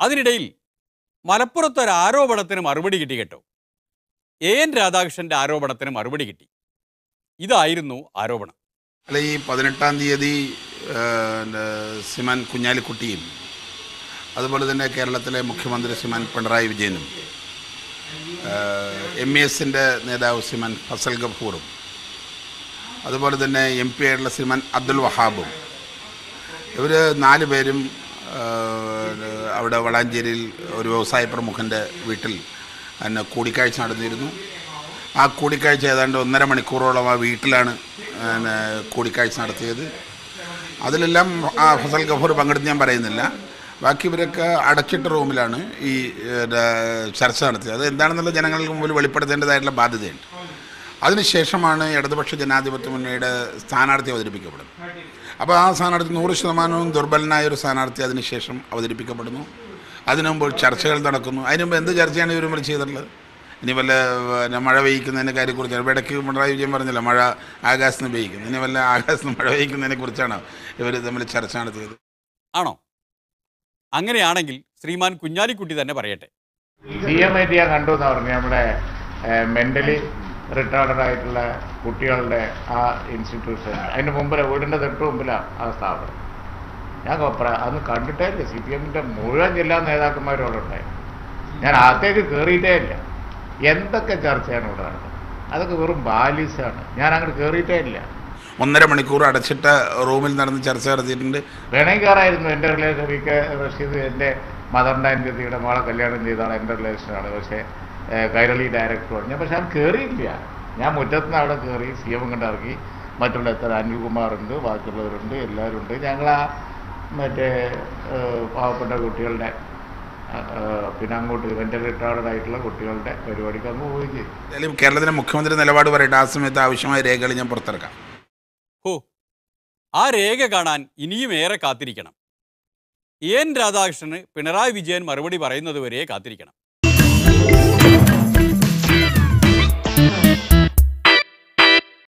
അതിനിടയിൽ മലപ്പുറത്തൊരു ആരോപണത്തിന് മറുപടി കിട്ടി കേട്ടോ. എൻ രാധാകൃഷ്ണന്റെ ആരോപണത്തിന് മറുപടി കിട്ടി. ഇതായിരുന്നു ആരോപണം. അല്ല, ഈ 18-ാം തീയതി ശ്രീമാൻ കുഞ്ഞാലിക്കുട്ടിയും അതുപോലെ തന്നെ കേരളത്തിലെ മുഖ്യമന്ത്രി ശ്രീമാൻ പിണറായി വിജയനും MESന്റെ നേതാവ് ശ്രീമാൻ ഫസൽ ഗഫൂറും അതുപോലെ തന്നെ MP ആയിട്ടുള്ള ശ്രീമാൻ അബ്ദുൽ വഹാബും ഇവർ 4 പേരും അവിടെ വളാഞ്ചേരിയിൽ ഒരു വ്യവസായ പ്രമുഖൻ്റെ വീട്ടിൽ തന്നെ കൂടിക്കാഴ്ച നടന്നിരുന്നു. ആ കൂടിക്കാഴ്ച ഏതാണ്ട് 1.5 മണിക്കൂറോളം ആ വീട്ടിലാണ് കൂടിക്കാഴ്ച നടത്തിയത്. അതിലെല്ലാം ഫസൽ ഗഫൂർ പങ്കെടുത്ത് ഞാൻ പറയുന്നില്ല. ബാക്കി ഇവരൊക്കെ അടച്ചിട്ട റൂമിലാണ് ഈ ചർച്ച നടത്തിയത്. അത് എന്താണെന്നുള്ള ജനങ്ങൾക്ക് മുമ്പിൽ വെളിപ്പെടുത്തേണ്ടതായിട്ടുള്ള ബാധ്യതയുണ്ട്. അതിനുശേഷമാണ് ഇടതുപക്ഷ ജനാധിപത്യ മുന്നണിയുടെ സ്ഥാനാർത്ഥി അവതരിപ്പിക്കപ്പെടുന്നത്. അപ്പോൾ ആ സ്ഥാനാർത്ഥി 100% ദുർബലനായ ഒരു സ്ഥാനാർത്ഥി അതിനുശേഷം അവതരിപ്പിക്കപ്പെടുന്നു. അതിനു മുമ്പ് ചർച്ചകൾ നടക്കുന്നു. അതിനു മുമ്പ് എന്ത് ചർച്ചയാണ് ഇവർ ചെയ്തിട്ടുള്ളത്? ഇനി വല്ല മഴ പെയ്യിക്കുന്നതിനെ കാര്യത്തെക്കുറിച്ച് ഇടയ്ക്ക് പിണറായി വിജയൻ പറഞ്ഞില്ല, മഴ ആകാശത്ത് പെയ്യിക്കുന്നു. ഇനി വല്ല ആകാശത്ത് മഴ പെയ്യിക്കുന്നതിനെ കുറിച്ചാണ് ഇവർ തമ്മിൽ ചർച്ച നടത്തിയത്. ആണോ? അങ്ങനെയാണെങ്കിൽ ശ്രീമാൻ കുഞ്ഞാലിക്കുട്ടി തന്നെ പറയട്ടെ. CM ഞാൻ കണ്ടു എന്ന് പറഞ്ഞു. നമ്മുടെ മെൻ്റലി റിട്ടയർഡ് ആയിട്ടുള്ള കുട്ടികളുടെ ആ ഇൻസ്റ്റിറ്റ്യൂഷൻ അതിൻ്റെ മുമ്പിൽ വീടിൻ്റെ തൊട്ട് മുമ്പിലാണ് ആ സ്ഥാപനം. ഞാൻ അന്ന് കണ്ടിട്ടേ ഇല്ല. CPMൻ്റെ മുഴുവൻ ജില്ലാ നേതാക്കന്മാരും അവിടെ ഉണ്ടായി. ഞാൻ അകത്തേക്ക് കയറിയിട്ടേ ഇല്ല. എന്തൊക്കെ ചർച്ചയാണ് ഇവിടെ നടന്നത്? അതൊക്കെ വെറും ബാലിസാണ്. ഞാൻ അങ്ങോട്ട് കയറിയിട്ടേ ഇല്ല. 1.5 മണിക്കൂർ അടച്ചിട്ട റൂമിൽ നടന്ന് ചർച്ച നടത്തിയിട്ടുണ്ട്. വേണമെങ്കിൽ കയറായിരുന്നു. എൻ്റെ റിലേഷൻ റഷീദ് എൻ്റെ മദറിൻ്റെ അനിയത്തിയുടെ മോളെ കല്യാണം ചെയ്താണ്, എൻ്റെ റിലേഷനാണ്. പക്ഷേ കൈരളി ഡയറക്ടറാണ് ഞാൻ. പക്ഷെ അത് കയറിയില്ല. ഞാൻ മുറ്റത്തുനിന്ന് അവിടെ കയറി CM കണ്ടിറക്കി. മറ്റുള്ള എത്ര അനിൽകുമാറുണ്ട്, ബാക്കിയുള്ളവരുണ്ട്, എല്ലാവരും ഉണ്ട്. ഞങ്ങൾ ആ മറ്റേ പാവപ്പെട്ട കുട്ടികളുടെ പിന്നെ അങ്ങോട്ട് മെൻ്റൽ റിട്ടയർഡ് ആയിട്ടുള്ള കുട്ടികളുടെ പരിപാടിക്ക് അങ്ങ് പോവുകയും ചെയ്തു. കേരളത്തിലെ മുഖ്യമന്ത്രി നിലപാട് പറയട്ടെ. ആ സമയത്ത് ആവശ്യമായ രേഖകൾ ഞാൻ പുറത്തിറക്കാം. ആ രേഖ കാണാൻ ഇനിയും ഏറെ കാത്തിരിക്കണം. എൻ രാധാകൃഷ്ണന് പിണറായി വിജയൻ മറുപടി പറയുന്നതുവരെ കാത്തിരിക്കണം.